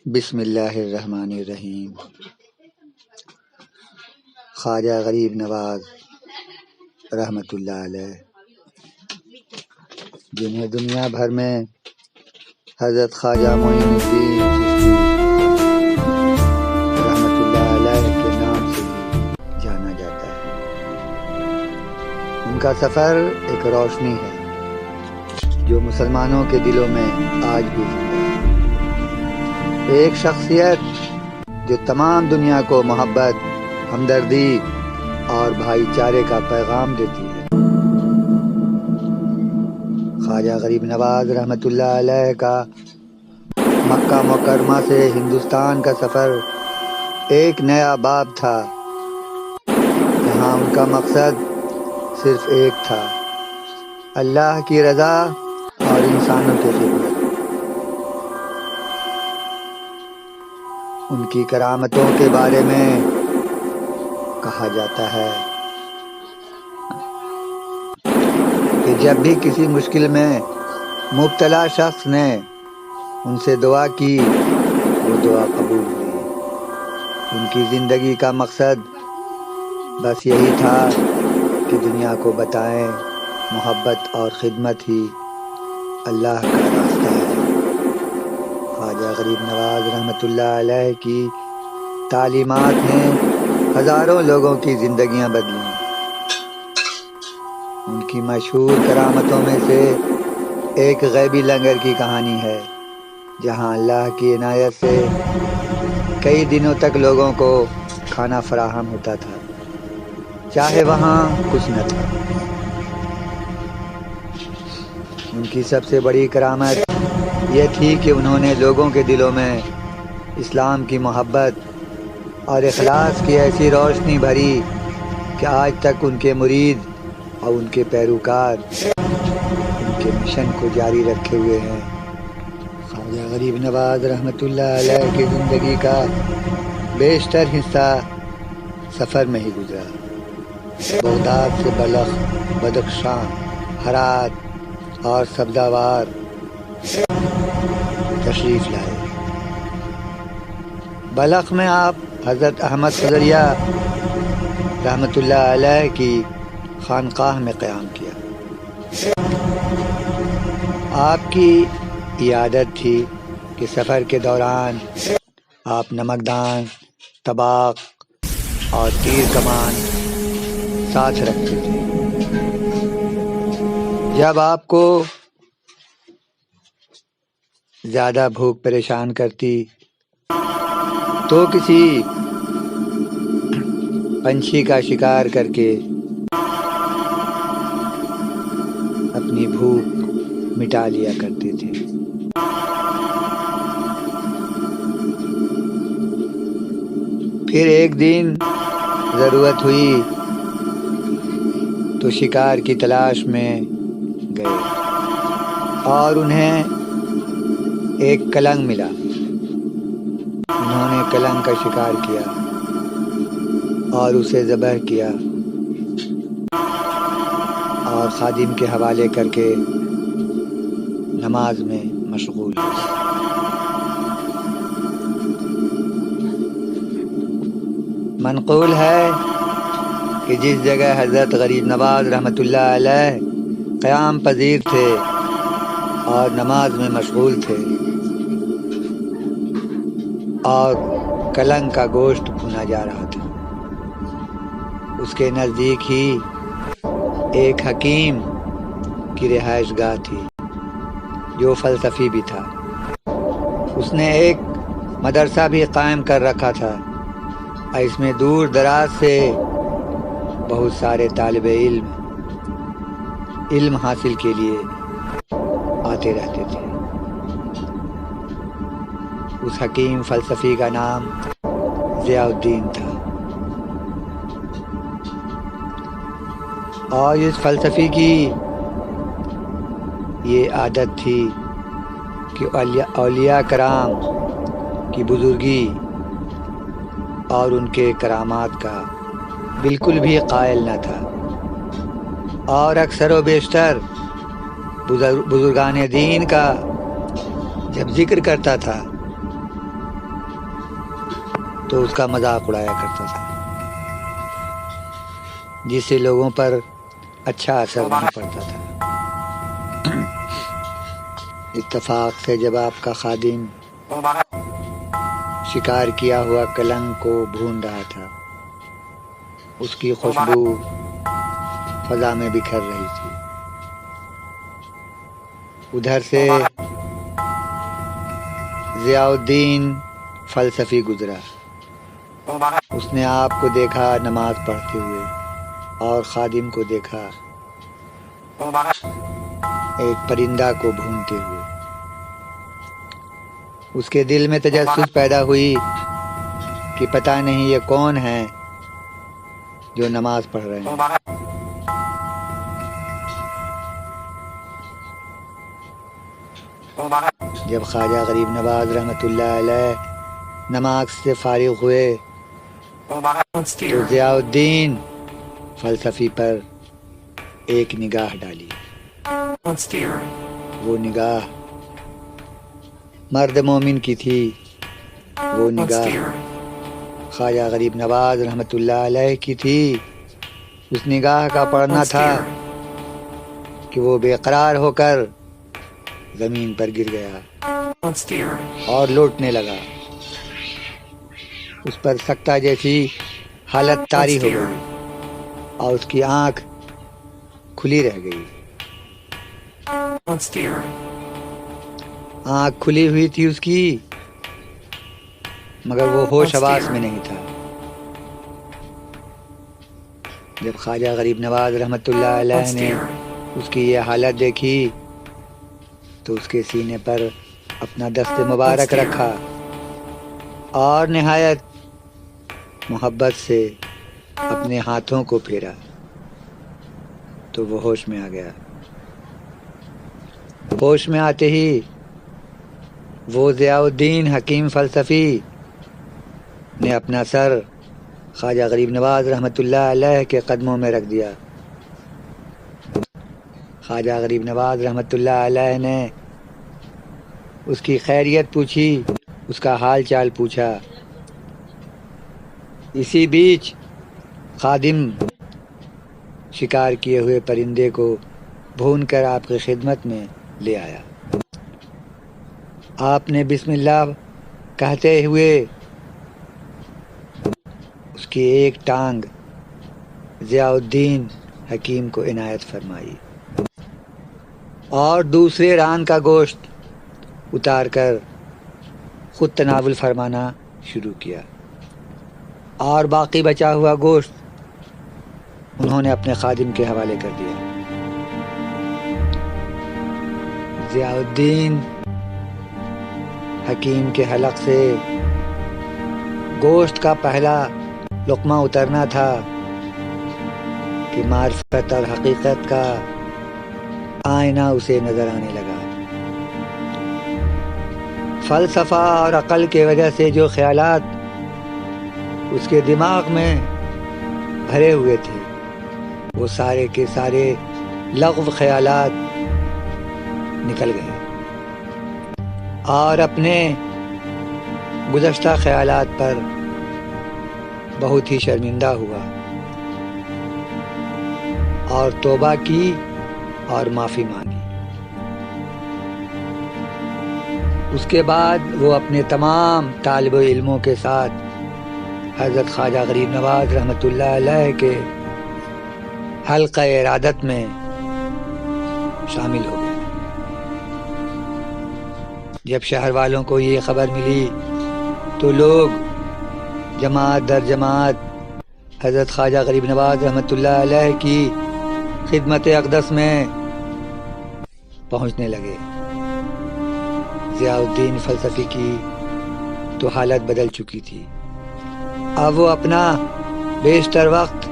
بسم اللہ الرحمن الرحیم۔ خواجہ غریب نواز رحمۃ اللہ علیہ، جنہیں دنیا بھر میں حضرت خواجہ معین الدین چشتی رحمۃ اللہ علیہ کے نام سے بھی جانا جاتا ہے۔ ان کا سفر ایک روشنی ہے جو مسلمانوں کے دلوں میں آج بھی زندہ ہے، ایک شخصیت جو تمام دنیا کو محبت، ہمدردی اور بھائی چارے کا پیغام دیتی ہے۔ خواجہ غریب نواز رحمۃ اللہ علیہ کا مکہ مکرمہ سے ہندوستان کا سفر ایک نیا باب تھا، جہاں ان کا مقصد صرف ایک تھا: اللہ کی رضا اور انسانوں کی خدمت۔ ان کی کرامتوں کے بارے میں کہا جاتا ہے کہ جب بھی کسی مشکل میں مبتلا شخص نے ان سے دعا کی، وہ دعا قبول ہوئی۔ ان کی زندگی کا مقصد بس یہی تھا کہ دنیا کو بتائیں محبت اور خدمت ہی اللہ کا راستہ ہے۔ خواجہ غریب نواز رحمۃ اللہ علیہ کی تعلیمات نے ہزاروں لوگوں کی زندگیاں بدلیں۔ ان کی مشہور کرامتوں میں سے ایک غیبی لنگر کی کہانی ہے، جہاں اللہ کی عنایت سے کئی دنوں تک لوگوں کو کھانا فراہم ہوتا تھا، چاہے وہاں کچھ نہ تھا۔ ان کی سب سے بڑی کرامت یہ تھی کہ انہوں نے لوگوں کے دلوں میں اسلام کی محبت اور اخلاص کی ایسی روشنی بھری کہ آج تک ان کے مرید اور ان کے پیروکار ان کے مشن کو جاری رکھے ہوئے ہیں۔ خواجہ غریب نواز رحمۃ اللہ علیہ کی زندگی کا بیشتر حصہ سفر میں ہی گزرا۔ بغداد سے بلخ، بدخشاں، ہرات اور سبزوار تشریف لائے۔ بلخ میں آپ حضرت احمد خضریہ رحمۃ اللہ علیہ کی خانقاہ میں قیام کیا۔ آپ کی یہ عادت تھی کہ سفر کے دوران آپ نمکدان، طباق اور تیر کمان ساتھ رکھتے تھے۔ جب آپ کو زیادہ بھوک پریشان کرتی تو کسی پنچھی کا شکار کر کے اپنی بھوک مٹا لیا کرتے تھے۔ پھر ایک دن ضرورت ہوئی تو شکار کی تلاش میں گئے اور انہیں ایک کلنگ ملا۔ انہوں نے کلنگ کا شکار کیا اور اسے ذبح کیا اور خادم کے حوالے کر کے نماز میں مشغول ہوئے۔ منقول ہے کہ جس جگہ حضرت غریب نواز رحمۃ اللہ علیہ قیام پذیر تھے اور نماز میں مشغول تھے اور کلنگ کا گوشت بھونا جا رہا تھا، اس کے نزدیک ہی ایک حکیم کی رہائش گاہ تھی جو فلسفی بھی تھا۔ اس نے ایک مدرسہ بھی قائم کر رکھا تھا اور اس میں دور دراز سے بہت سارے طالب علم حاصل کے لیے آتے رہتے تھے۔ اس حکیم فلسفی کا نام ضیاء الدین تھا، اور اس فلسفی کی یہ عادت تھی کہ اولیاء کرام کی بزرگی اور ان کے کرامات کا بالکل بھی قائل نہ تھا، اور اکثر و بیشتر بزرگان دین کا جب ذکر کرتا تھا تو اس کا مذاق اڑایا کرتا تھا، جس سے لوگوں پر اچھا اثر نہیں پڑتا تھا۔ اتفاق سے جب آپ کا خادم شکار کیا ہوا کلنگ کو بھون رہا تھا، اس کی خوشبو فضا میں بکھر رہی تھی۔ ادھر سے ضیاء الدین فلسفی گزرا۔ اس نے آپ کو دیکھا نماز پڑھتے ہوئے، اور خادم کو دیکھا ایک پرندہ کو بھونتے ہوئے۔ اس کے دل میں تجسس پیدا ہوئی کہ پتہ نہیں یہ کون ہیں جو نماز پڑھ رہے ہیں۔ جب خواجہ غریب نواز رحمۃ اللہ علیہ نماز سے فارغ ہوئے تو ضیاء الدین فلسفی پر ایک نگاہ ڈالی۔ وہ نگاہ مرد مومن کی تھی، وہ نگاہ خواجہ غریب نواز رحمۃ اللہ علیہ کی تھی۔ اس نگاہ کا پڑھنا تھا کہ وہ بے قرار ہو کر زمین پر گر گیا اور لوٹنے لگا۔ اس پر سکتہ جیسی حالت طاری ہو گئی اور اس کی آنکھ کھلی رہ گئی۔ آنکھ کھلی ہوئی تھی اس کی، مگر وہ ہوش حواس میں نہیں تھا۔ جب خواجہ غریب نواز رحمۃ اللہ علیہ نے اس کی یہ حالت دیکھی تو اس کے سینے پر اپنا دست مبارک رکھا اور نہایت محبت سے اپنے ہاتھوں کو پھیرا تو وہ ہوش میں آ گیا۔ ہوش میں آتے ہی وہ ضیاء الدین حکیم فلسفی نے اپنا سر خواجہ غریب نواز رحمۃ اللہ علیہ کے قدموں میں رکھ دیا۔ خواجہ غریب نواز رحمۃ اللہ علیہ نے اس کی خیریت پوچھی، اس کا حال چال پوچھا۔ اسی بیچ خادم شکار کیے ہوئے پرندے کو بھون کر آپ کی خدمت میں لے آیا۔ آپ نے بسم اللہ کہتے ہوئے اس کی ایک ٹانگ ضیاء الدین حکیم کو عنایت فرمائی اور دوسرے ران کا گوشت اتار کر خود تناول فرمانا شروع کیا، اور باقی بچا ہوا گوشت انہوں نے اپنے خادم کے حوالے کر دیا۔ ضیاء الدین حکیم کے حلق سے گوشت کا پہلا لقمہ اترنا تھا کہ معرفت اور حقیقت کا آئینہ اسے نظر آنے لگا۔ فلسفہ اور عقل کی وجہ سے جو خیالات اس کے دماغ میں بھرے ہوئے تھے وہ سارے کے سارے لغو خیالات نکل گئے، اور اپنے گزشتہ خیالات پر بہت ہی شرمندہ ہوا اور توبہ کی اور معافی مانگی۔ اس کے بعد وہ اپنے تمام طالب علموں کے ساتھ حضرت خواجہ غریب نواز رحمۃ اللہ علیہ کے حلقہ ارادت میں شامل ہو گئے۔ جب شہر والوں کو یہ خبر ملی تو لوگ جماعت در جماعت حضرت خواجہ غریب نواز رحمۃ اللہ علیہ کی خدمت اقدس میں پہنچنے لگے۔ ضیاء الدین فلسفی کی تو حالت بدل چکی تھی، اب وہ اپنا بیشتر وقت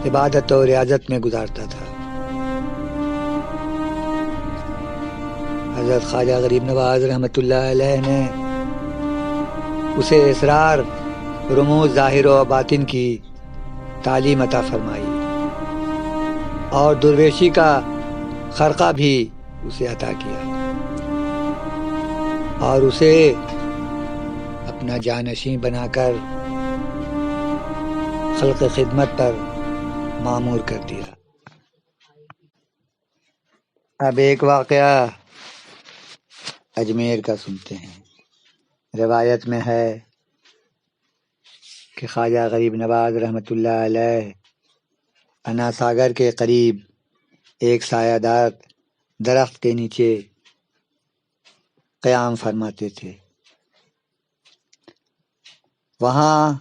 عبادت و ریاضت میں گزارتا تھا۔ حضرت خواجہ غریب نواز رحمۃ اللہ علیہ نے اسے اسرار رموز ظاہر و باطن کی تعلیم عطا فرمائی اور درویشی کا خرقہ بھی اسے عطا کیا اور اسے اپنا جانشین بنا کر خلق خدمت پر مامور کر دیا۔ اب ایک واقعہ اجمیر کا سنتے ہیں۔ روایت میں ہے کہ خواجہ غریب نواز رحمۃ اللہ علیہ انا ساگر کے قریب ایک سایہ دار درخت کے نیچے قیام فرماتے تھے۔ وہاں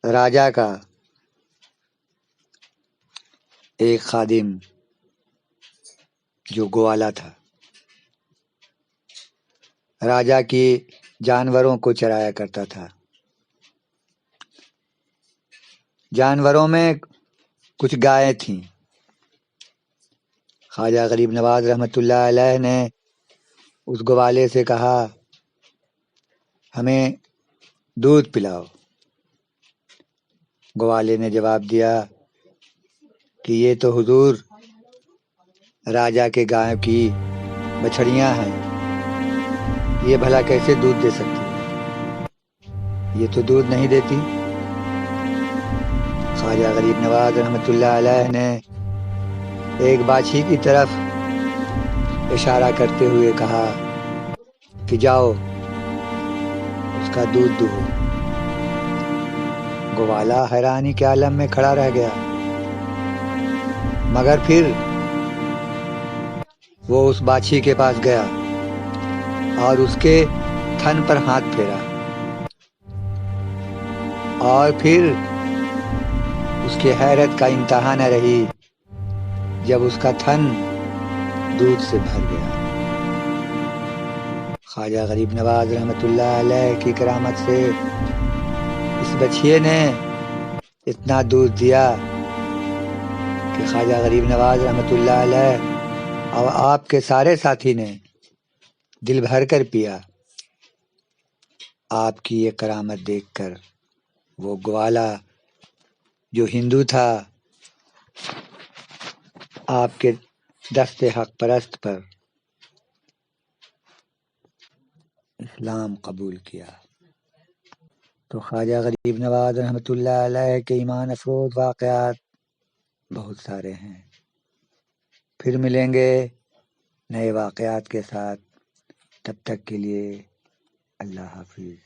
راجا کا ایک خادم جو گوالا تھا، راجا کی جانوروں کو چرایا کرتا تھا۔ جانوروں میں کچھ گائیں تھیں۔ خواجہ غریب نواز رحمۃ اللہ علیہ نے اس گوالے سے کہا، ہمیں دودھ پلاؤ۔ گوالے نے جواب دیا کہ یہ تو حضور راجا کے گائے کی بچھڑیاں ہیں، یہ بھلا کیسے دودھ دے سکتی ہے؟ یہ تو دودھ نہیں دیتی۔ خواجہ غریب نواز رحمۃ اللہ علیہ نے ایک باچھی کی طرف اشارہ کرتے ہوئے کہا کہ جاؤ اس کا دودھ دو۔ گوالا حیرانی کے عالم میں کھڑا رہ گیا، مگر پھر وہ اس باچھی کے پاس گیا اور اس کے تھن پر ہاتھ پھیرا، اور پھر اس کی حیرت کا انتہا نہ رہی جب اس کا تھن دودھ سے بھر گیا۔ خواجہ غریب نواز رحمۃ اللہ علیہ کی کرامت سے اس بچھیے نے اتنا دودھ دیا کہ خواجہ غریب نواز رحمۃ اللہ علیہ اور آپ کے سارے ساتھی نے دل بھر کر پیا۔ آپ کی یہ کرامت دیکھ کر وہ گوالا جو ہندو تھا، آپ کے دست حق پرست پر اسلام قبول کیا۔ تو خواجہ غریب نواز رحمۃ اللہ علیہ کے ایمان افروز واقعات بہت سارے ہیں۔ پھر ملیں گے نئے واقعات کے ساتھ، تب تک کے لیے اللہ حافظ۔